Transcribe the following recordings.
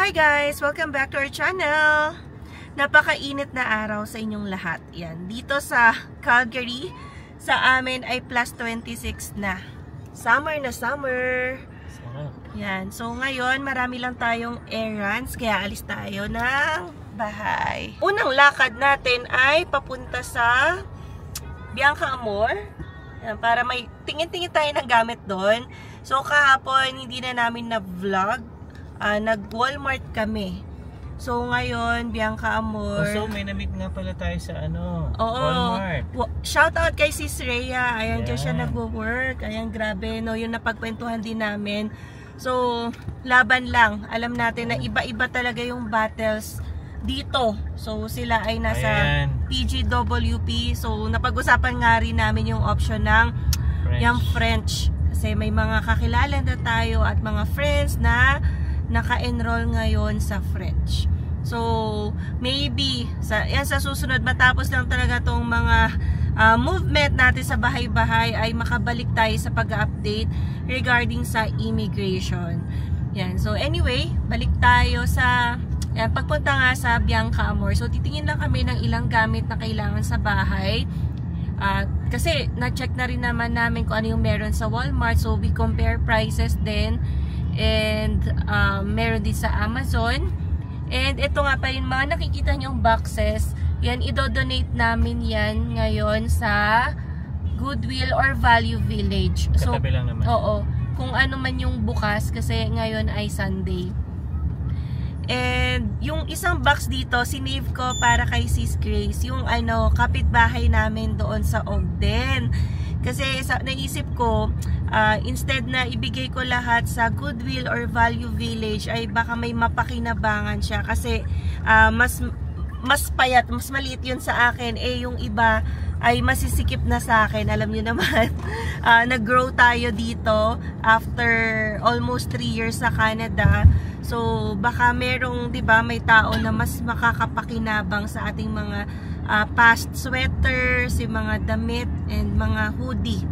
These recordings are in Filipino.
Hi guys! Welcome back to our channel! Napakainit na araw sa inyong lahat. Yan. Dito sa Calgary, sa amin ay plus 26 na. Summer na summer! Yan. So ngayon, marami lang tayong errands, kaya alis tayo ng bahay. Unang lakad natin ay papunta sa Bianca Amor. Yan, para may tingin-tingin tayo ng gamit doon. So kahapon, hindi na namin na-vlog. Nag-Walmart kami. So ngayon, Bianca Amor. So may na-meet nga pala tayo sa Walmart. Shout out kay Sis Rhea. Ayan, dyan siya nagwo-work. Ayan, grabe, no, yung napagkwentuhan din namin. So, laban lang. Alam natin na iba-iba talaga yung battles dito. So, sila ay nasa PGWP. So, napag-usapan nga rin namin yung option ng French. Kasi may mga kakilala na tayo at mga friends na naka-enroll ngayon sa French. So, maybe, sa susunod, matapos lang talaga tong mga movement natin sa bahay-bahay, ay makabalik tayo sa pag-update regarding sa immigration. Yan. So, anyway, balik tayo sa, pagpunta nga sa Bianca Amor. So, titingin lang kami ng ilang gamit na kailangan sa bahay. Kasi, na-check na rin naman namin kung ano yung meron sa Walmart. So, we compare prices din. And meron din sa Amazon. And ito nga pa yung mga nakikita nyong boxes, yan, idodonate namin yan ngayon sa Goodwill or Value Village. So, katabi lang naman. Oo, kung ano man yung bukas, kasi ngayon ay Sunday. And yung isang box dito, sinave ko para kay Sis Grace, yung kapitbahay namin doon sa Ogden. Kasi naisip ko, instead na ibigay ko lahat sa Goodwill or Value Village, ay baka may mapakinabangan siya. Kasi mas payat, mas maliit yun sa akin. Yung iba ay masisikip na sa akin. Alam niyo naman, nag-grow tayo dito after almost 3 years sa Canada. So, baka merong, diba, may tao na mas makakapakinabang sa ating mga past sweaters, yung mga damit, and mga hoodie.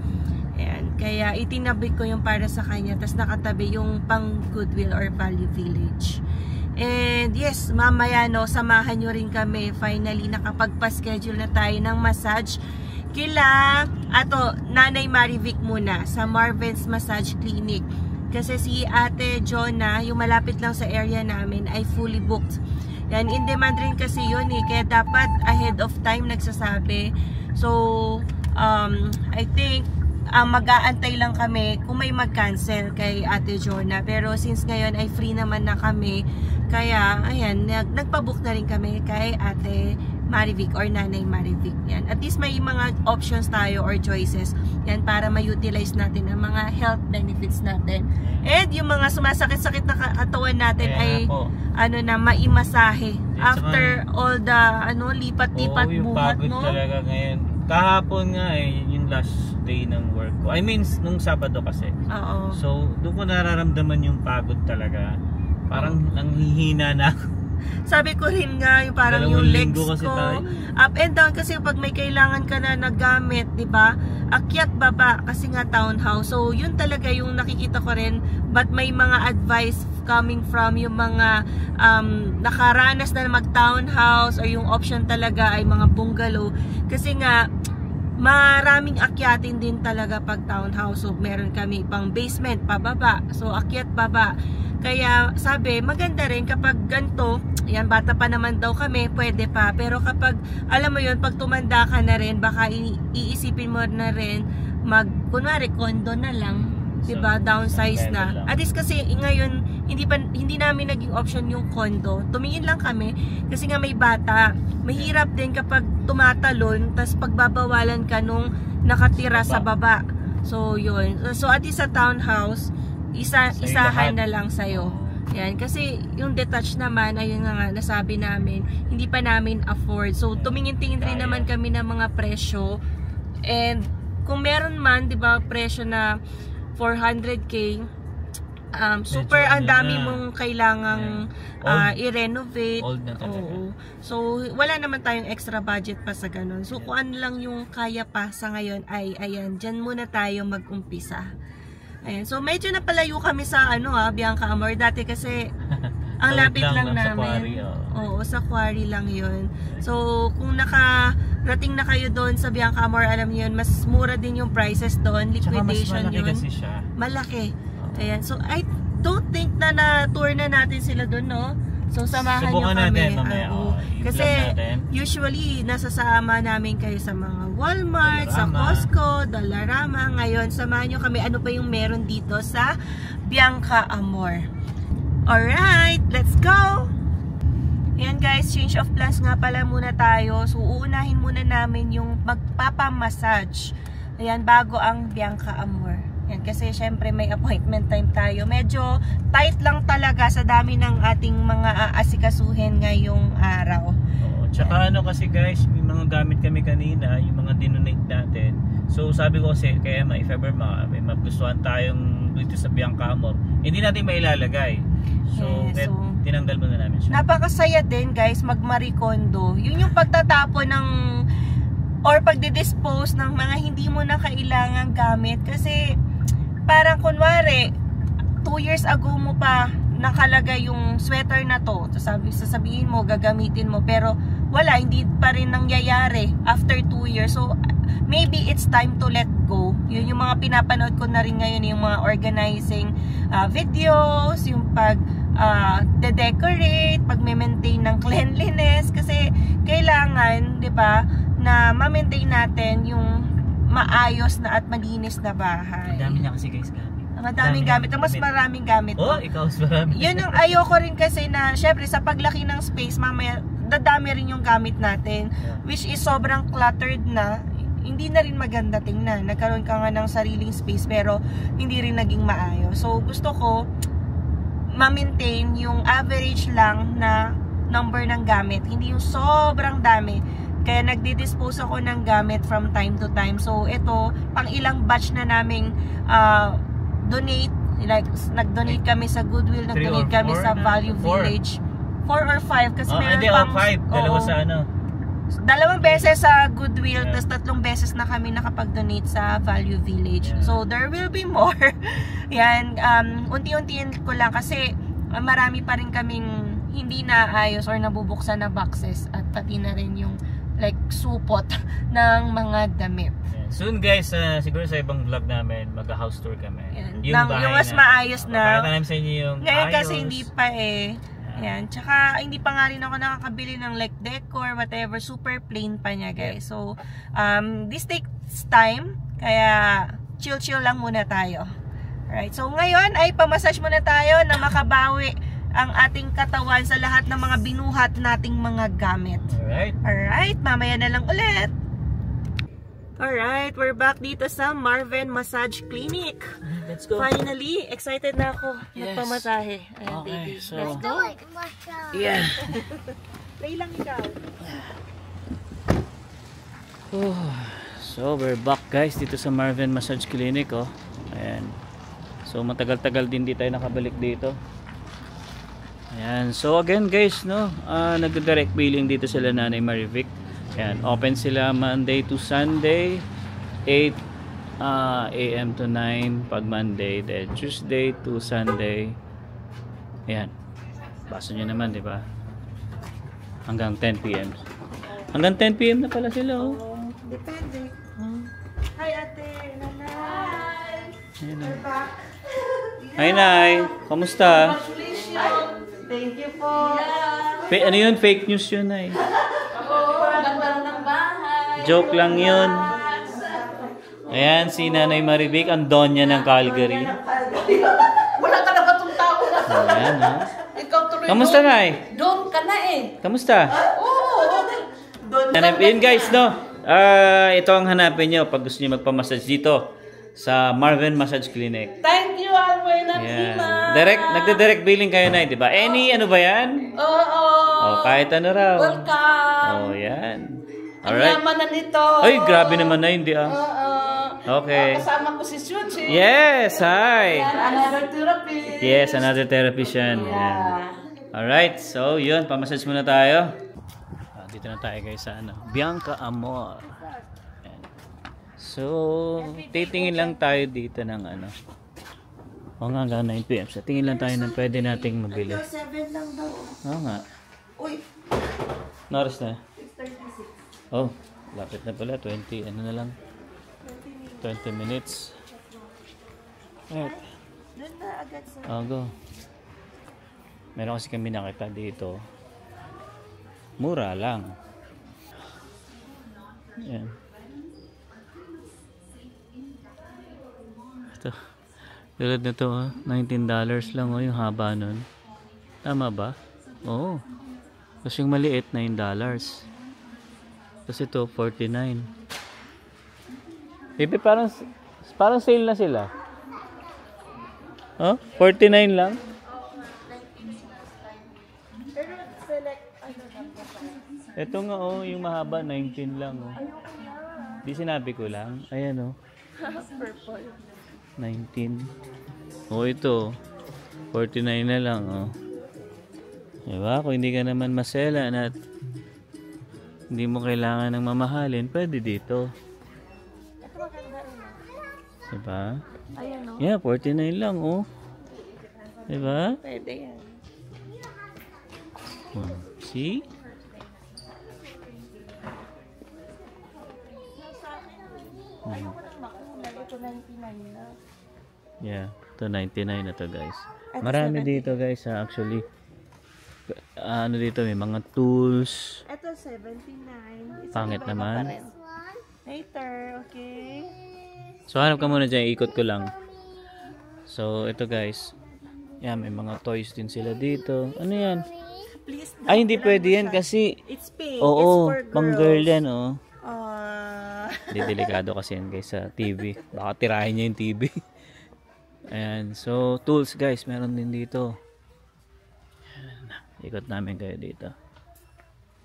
Ayan. Kaya itinabi ko yung para sa kanya, tas nakatabi yung pang Goodwill or Value Village. And yes, mamaya samahan nyo rin kami. Finally, nakapagpa-schedule na tayo ng massage kila Nanay Marivic muna sa Marvin's Massage Clinic. Kasi si Ate Jonah, yung malapit lang sa area namin, ay fully booked. Yan, in demand rin kasi yun kaya dapat ahead of time nagsasabi. So, I think mag-aantay lang kami kung may mag-cancel kay Ate Jonah. Pero since ngayon ay free naman na kami, kaya ayan, nagpabook na rin kami kay Ate Marivic or Nanay Marivic. Yan. At least may mga options tayo or choices yan para ma-utilize natin ang mga health benefits natin. And yung mga sumasakit-sakit na katawan natin ay maimasahe after all the lipat-lipat buhat, pagod talaga ngayon. Kahapon nga yung last day ng work ko. I mean, nung Sabado kasi. Oo. So, doon ko nararamdaman yung pagod talaga. Parang nanghihina na ako. Sabi ko rin nga, yung parang yung legs ko, up and down kasi pag may kailangan ka na nagamit, diba? Akyat baba kasi nga townhouse. So, yun talaga yung nakikita ko rin. But may mga advice coming from yung mga nakaranas na mag-townhouse or yung option talaga ay mga bungalow. Kasi nga, maraming akyatin din talaga pag townhouse. So, meron kami pang basement, pababa. So, akyat baba. Kaya sabi, maganda rin kapag ganito, yan, bata pa naman daw kami, pwede pa. Pero kapag, alam mo yun, pag tumanda ka na rin, baka iisipin mo na rin, kunwari, condo na lang, diba, downsize na. At least kasi ngayon, hindi namin naging option yung condo. Tumingin lang kami, kasi nga may bata. Mahirap din kapag tumatalon, tas pagbabawalan ka nung nakatira sa baba. So, yun. So, at least sa townhouse, isahan na lang sa'yo. Yan. Kasi yung detached naman, ayun nga nasabi namin, hindi pa namin afford. So, tumingin-tingin rin naman kami ng mga presyo. And, kung meron man, di ba, presyo na 400K, super ang dami mong kailangang i-renovate. So, wala naman tayong extra budget pa sa ganun. So, kung ano lang yung kaya pa sa ngayon ay, ayan, dyan muna tayo mag-umpisa. Ayan. So, medyo napalayo kami sa Bianca Amor. Dati kasi Ang lapit lang sa namin. Quarry, Oo, sa Quarry lang yun. So, kung nakarating na kayo doon sa Bianca Amor, alam niyo yun, mas mura din yung prices doon. Liquidation mas malaki yun. kasi siya. Malaki. Ayan. So, I don't think na na-tour na natin sila doon, no? So, samahan Subukan nyo kami. natin mamaya. Kasi, usually, nasasama namin kayo sa mga Walmart, sa Costco, Dollarama. Ngayon, samahan nyo kami. Ano pa yung meron dito sa Bianca Amor. Alright, let's go! Ayan guys, change of plans nga pala muna tayo. So, uunahin muna namin yung magpapamassage. Ayan, bago ang Bianca Amor. Yan, kasi syempre may appointment time tayo. Medyo tight lang talaga sa dami ng ating mga aasikasuhin ngayong araw. Oo, tsaka ano kasi guys, may mga gamit kami kanina, yung mga dinonate natin. So sabi ko kasi kay Emma, if ever may magustuhan tayong dito sa Bianca Amor, hindi natin mailalagay. So, tinanggal muna namin siya. Napakasaya din guys mag-Marie Kondo. Yun yung pagtatapon ng or pagdi-dispose ng mga hindi mo na kailangang gamit. Kasi parang kunwari 2 years ago mo pa nakalagay yung sweater na to, sasabihin mo, gagamitin mo, pero wala, hindi pa rin nangyayari after 2 years. So maybe it's time to let go. Yun yung mga pinapanood ko na rin ngayon, yung mga organizing videos, yung pag de-decorate, pag-maintain ng cleanliness, kasi kailangan, di ba, na ma-maintain natin yung maayos na at malinis na bahay. Ang dami niya kasi guys gamit. Ang daming gamit. Ang mas maraming gamit. Oh, ikaw mas marami. Yun ang ayoko rin kasi na, syempre sa paglaki ng space, mamaya dadami rin yung gamit natin. Yeah. Which is sobrang cluttered na. Hindi na rin maganda tingnan. Nagkaroon ka nga ng sariling space pero hindi rin naging maayos. So gusto ko ma-maintain yung average lang na number ng gamit. Hindi yung sobrang dami. Kaya nagdi-dispose ako ng gamit from time to time. So ito, pang ilang batch na naming donate. Like, nag-donate kami sa Goodwill, nag-donate kami sa Value Village. 4 or 5 kasi meron pang 5. Dalawa sa ano? 2 beses sa Goodwill, yeah. Tapos 3 beses na kami nakapag-donate sa Value Village. Yeah. So there will be more. Yan, unti-untiin ko lang kasi marami pa rin kaming hindi naayos or nabubuksan na boxes at pati na rin yung like supot ng mga damit. Yeah. Soon guys, siguro sa ibang vlog namin, mag-house tour kami. Yung mas maayos na. Pakita namin sa inyo yung ngayon ayos. Kasi hindi pa Yan. Tsaka hindi pa nga rin ako nakakabili ng like decor, whatever. Super plain pa niya guys. So, this takes time. Kaya chill-chill lang muna tayo. Alright. So, ngayon ay pamassage muna tayo na makabawi ang ating katawan sa lahat ng mga binuhat nating mga gamit. Alright. Alright. Mamaya na lang ulit. Alright. We're back dito sa Marvin Massage Clinic. Let's go. Finally, excited na ako. Yes. Magpamasahe. Ayan, okay, baby. so let's go. Yeah. Play lang ikaw. So, we're back guys dito sa Marvin Massage Clinic. Ayan. So, matagal-tagal din di tayo nakabalik dito. Ayan. So, again guys, no, nag-direct billing dito sila Nanay Marivic. Ayan. Open sila Monday to Sunday, 8 AM to 9 pag Monday, then Tuesday to Sunday. Ayan. Basa nyo naman, di ba? Hanggang 10 PM. Hanggang 10 PM na pala sila, Depende. Hi, ate. Nanay. We're back. Hi, Nay. Kamusta? Thank you po. Ano yun? Fake news yun, Nay. Ganda ng bahay. Joke lang yun. Ayan, si Nanay Marivic, ang donya ng Calgary. Wala ka na ba itong tao na? Ayan, ha? Ikaw tuloy. Kamusta, Nay? Doon ka na Kamusta? Oo. Hanapin guys, no? Ito ang hanapin nyo pag gusto nyo magpamassage dito sa Marvin Massage Clinic. Thank you, Alway na Nagde-direct billing kayo na, di ba? Any, ano ba yan? Oo. Oh, kahit ano raw. Welcome. Oh, yan. Ang Alright. yaman na nito. Ay, grabe naman na, hindi Oo. Okay. Kasama ko si Suchi. Yes, hi. Another therapy. Yes, another therapist yan. Alright, so yun, pamassage muna tayo. Dito na tayo guys sa Bianca Amor. Ayan. So, titingin lang tayo dito ng O nga, hanggang 9 PM. Sa tingin lang tayo ng pwede nating mabili. 7 lang daw. Oo nga. Uy, Noris na. 6:36. Oh, lapit na pala. 20, ano na lang. 20 minutes. Right. Doon na agad sa... Oh, go. Meron kasi kami nakita dito. Mura lang. Yan. Ito. Tulad na to, $19 lang yung haba nun. Tama ba? Oo. Tapos yung maliit, $9. Tapos ito, $49. Baby, parang sale na sila. Oh, $49 lang? Pero select, ano lang po. Ito nga yung mahaba, 19 lang Di sinabi ko lang. Ayan Purple. 19. Ito. 49 na lang Diba? Kung hindi ka naman maselan at hindi mo kailangan ng mamahalin, pwede dito. Ito maganda rin. Diba? Ayan o. Yeah, 49 lang Diba? Pwede yan. See? Ayoko nang makulay. Ito 99 na. Yeah, ito 99 na to guys. At Marami 70. dito guys actually. Ano dito may mga tools. Ito 79. Pangit iba-iba naman. pa rin. Later, okay? So hanap ka muna dyan, ikot ko lang. So ito guys. Yan, may mga toys din sila dito. Ano yan? Please, Ay, hindi pwede yan kasi it's pink. oo, It's for girls. pang girl yan Hindi, delikado kasi yan guys sa TV. Baka tirahin niya yung TV. Ayan, so tools guys, meron din dito. Ayan, ikot namin kayo dito.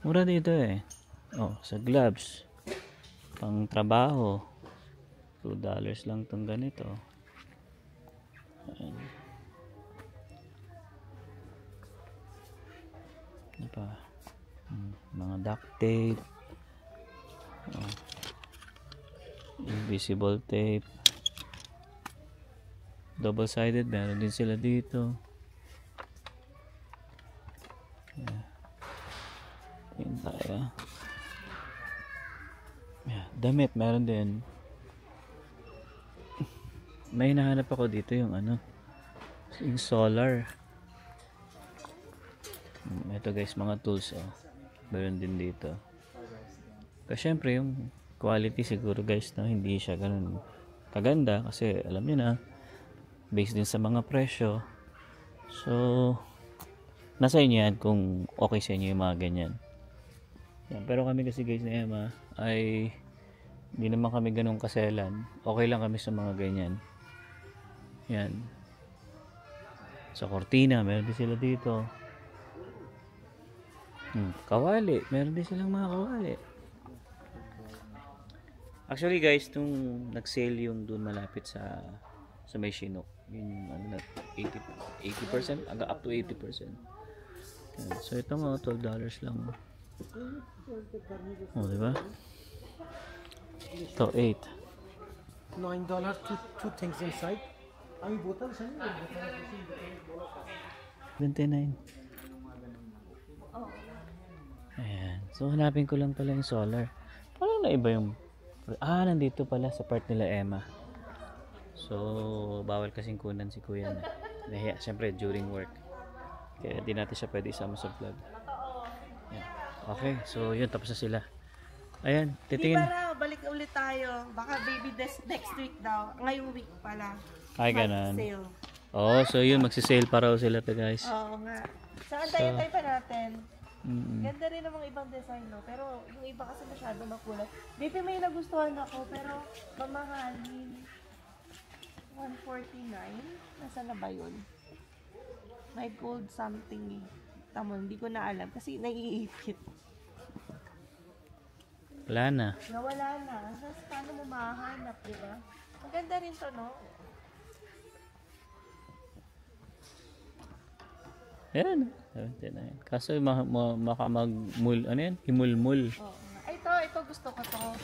Mura dito sa gloves. Pang trabaho. $2 lang tong ganito. Ayan. Ano pa? Mga duct tape. Invisible tape. Double-sided, meron din sila dito. Yan tayo. Damit, meron din. May hinahanap ako dito yung yung solar. Ito guys, mga tools meron din dito. Pero syempre yung quality siguro guys hindi siya ganun kaganda kasi alam niyo na based din sa mga presyo. So nasa inyo yan kung okay sa inyo yung mga ganyan. Yan. Pero kami kasi guys na Emma ay hindi naman kami ganun kaselan. Okay lang kami sa mga ganyan. Yan. Sa cortina meron din sila dito. Kawali. Meron din silang mga kawali. Actually guys, nung nag-sale yung doon malapit sa may Chinook, yung 80% hanggang up to 80%. Yan. So ito mga $12 lang. Diba? Ito, 8. $9, two things inside. 29. Ayan. So, hanapin ko lang pala yung solar. Parang na iba yung... nandito pala sa part nila Emma. So, bawal kasing kunan si kuya na. Nahiya, syempre, during work. Kaya di natin siya pwede isama sa vlog. Ayan. Okay, so yun, tapos na sila. Ayan, titingin. Di ba balik ulit tayo. Baka baby next week daw. Ngayong week pala. Ay, ganun. Mag-sale. So yun, magsisale pa raw sila to guys. Oo nga. Saan tayo pa natin? Mm-mm. Ganda rin namang ibang design, no? Pero yung iba kasi masyado makulay. Baby, may nagustuhan ako, pero mamahalin. 149? Nasaan na ba yun? May gold something. Tamo, hindi ko na alam kasi naiipit. Wala na. Nawala na. Tapos paano mo mahanap, di ba? Maganda rin to, no? Ayan. 79. Kaso mag-mul, ano yan? Himulmul. Oo. Ito gusto ko to.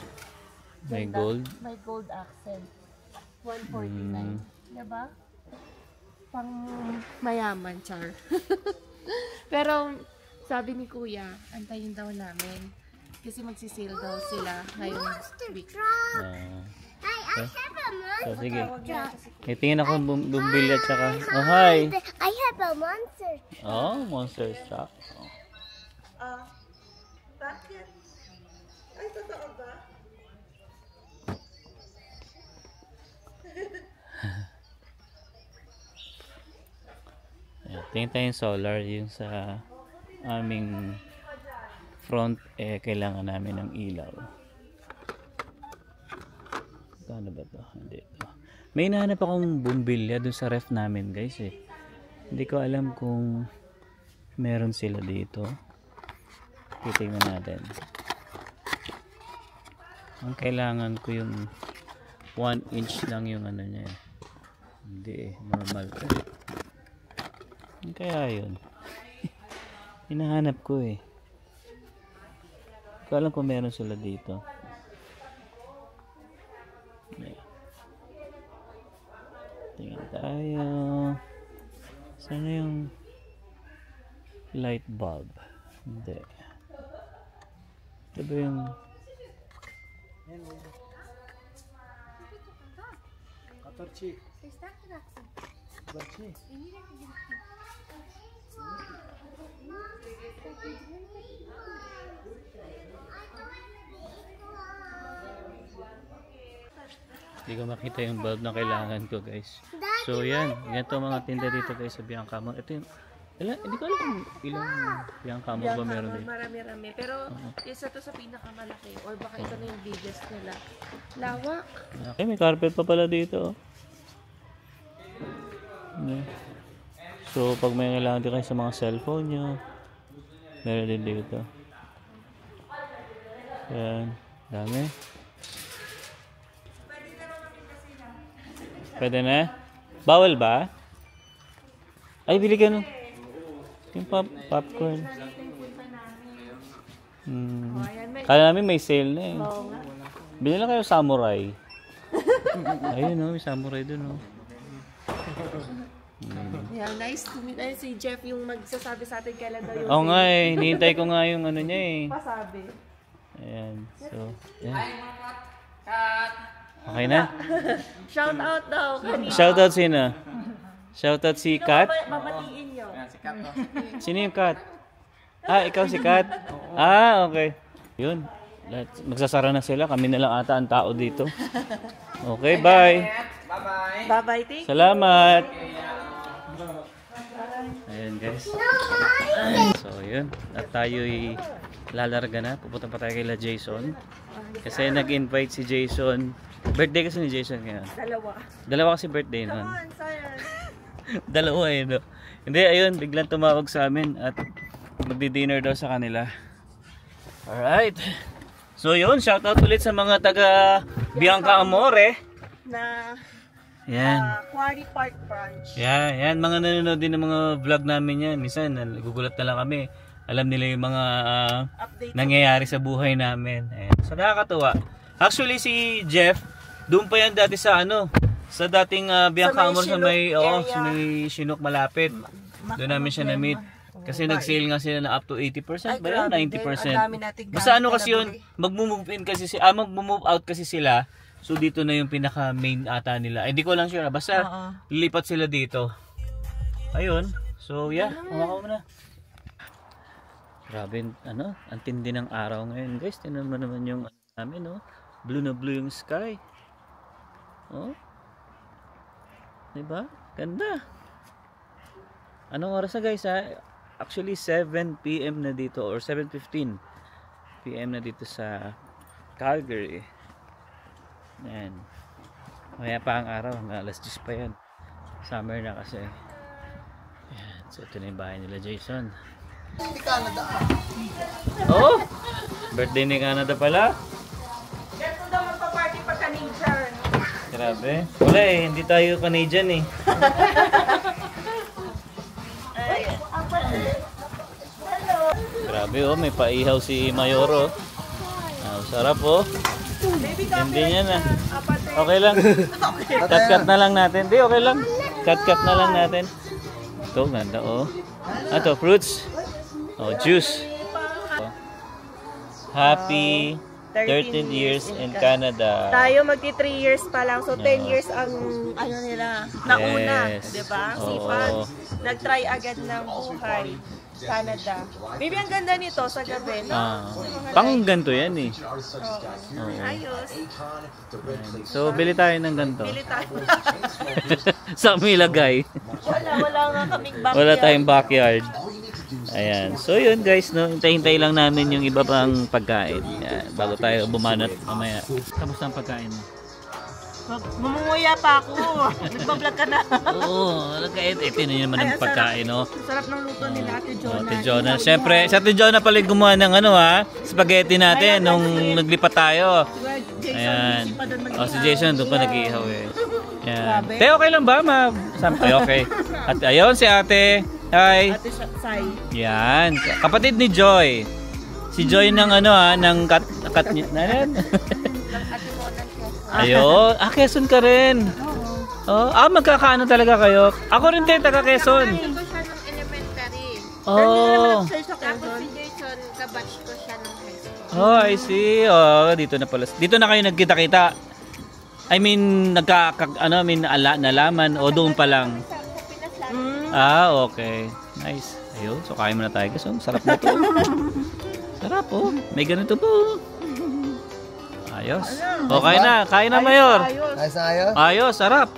May Ganda. gold. May gold accent. 149. Diba? pang mayaman, char. Pero sabi ni Kuya, antayin daw namin. Kasi magsisale daw sila ngayong week. So, sige. Tingin ako bumili at saka. Oh, hi! I have a monster. Oh, monster truck. Bakit? Ay, totoo ba? Tingin tayong solar yung sa aming front kailangan namin ng ilaw. Ano ba to? Hindi to. May hinahanap akong bumbilya dun sa ref namin guys Hindi ko alam kung meron sila dito. Titingnan natin. Ang kailangan ko yung 1 inch lang yung ano niya. Hindi normal to. Kaya yun. Hinahanap ko Hindi ko alam kung meron sila dito. Tingnan tayo. Saan yung light bulb? Hindi. Ito ba yung Katarchi. Katarchi. Hindi ko makita yung bulb na kailangan ko guys. So yan, ganito mga tinda dito guys sa Bianca Mall. Ito yung, hindi ko alam kung ilang Bianca Mall ba meron dito. Marami-rami. Pero isa to sa pinakamalaki. Or baka ito na yung biggest nila. Lawak. Okay, may carpet pa pala dito. So pag may kailangan din kayo sa mga cellphone nyo, meron din dito. Yan, dami. Pwede na? Bawal ba? Ay, bili ka no. Yung popcorn. Kala namin may sale na Bili lang kayo samurai. Ayun may samurai dun Yeah, nice to meet. Ay, si Jeff yung magsasabi sa atin kailan daw yung Oo nga hinihintay ko nga yung ano niya pasabi. Ayan, so, yan. Okay na? Shout out daw. Shoutout sino? Shoutout si Kat? Babatiin nyo. Sino yung Kat? Ikaw si Kat? Okay. Yun. Magsasara na sila. Kami na lang ata ang tao dito. Okay, bye. Bye-bye. Thank you. Salamat. Ayan guys. So yun. At tayo'y lalarga na. Pupunta pa tayo kay Jason. Kasi nag-invite si Jason. Birthday kasi ni Jason ngayon. Dalawa kasi birthday nun. Dalawa no? Hindi, ayun, biglang tumawag sa amin at magdi-dinner daw sa kanila. Alright. So yun, shoutout ulit sa mga taga Bianca Amore. Yan. Quarry Park Branch. Yan, mga nanonood din ng mga vlog namin yan. Minsan, nagugulat na lang kami. Alam nila yung mga nangyayari sa buhay namin. Ayan. So nakakatuwa. Actually si Jeff, doon pa yan dati sa sa dating Bianca Amor sa may Chinook malapit. Doon namin siya na-meet. Kasi nag-sale nga sila na up to 80% ba yun? 90%. Basta kasi yun, mag-move in kasi mag-move out kasi sila. So dito na yung pinaka main ata nila. Hindi ko lang sure. Basta lilipat sila dito. Ayun. So yeah, kumakaw mo na. Grabe, ang tindi ng araw ngayon guys. Tingnan mo naman yung namin, blue na blue yung sky. Diba? Ganda. Anong oras na guys Actually 7 PM na dito or 7:15 PM na dito sa Calgary. Ayan. Maya pa ang araw, alas 10 pa yan. Summer na kasi. Ayan. So ito na yung bahay nila Jason. Canada. Oh! Birthday ni Canada pala. Ito daw magpa-party pa Canadian. Grabe. Wala hindi tayo Canadian Grabe may paihaw si Mayoro. Sarap Hindi niya na. Okay lang. Cut na lang natin. Di, okay lang. cut na lang natin. Ito, ganda oh. Ito, fruits. Oh, juice. Happy 13 years in Canada. Tayo magti 3 years pa lang. So 10 years ang ano nila, nauna, Yes. 'di ba? Oo. Sipag. Nag-try agad ng buhay. Canada. Maybe ang ganda nito sa gabi, no? Pang ganito yan eh. Oo. Ayos. So, bili tayo ng ganito. Bili tayo. Sa milagay. wala nga kaming backyard. Wala tayong backyard. Ayan. So, yun guys, no? Hintay-hintay lang namin yung iba pang pagkain. Ayan, bago tayo bumanat mamaya. Kamusta ang pagkain mo? Mamunguya pa ako. Nagbablog ka na. Oo, ito na naman ang pagkain, no? Sarap ng luto nila, Ate Jonah. Ate Jonah. Siyempre, si Ate Jonah pala yung gumawa ng ano ha, spaghetti natin nung naglipat tayo. Ayan. Oh, si Jason doon pa nag-iihaw eh. Ayan. Te, okay lang ba? Ay, okay. At ayun si Ate. Hi. Ate Sai. Yan. Kapatid ni Joy. Si Joy ng ano ha, ng kat Ayun. Quezon ka rin. Oo. Magkakaano talaga kayo? Ako rin din, taga Quezon. Ko siya nung elementary. Oh. Tapos si Jason, kabatch ko siya nung high school. Oh, I see. Oh, dito na pala. Dito na kayo nagkita-kita. I mean, nalaman o doon pa lang. Okay. Nice. Ayun, so kain muna tayo. So, sarap na to. Sarap oh. May ganito po. Ayos. Okay na. Kain na, Mayor. Ayos na ayos? Ayos, sarap.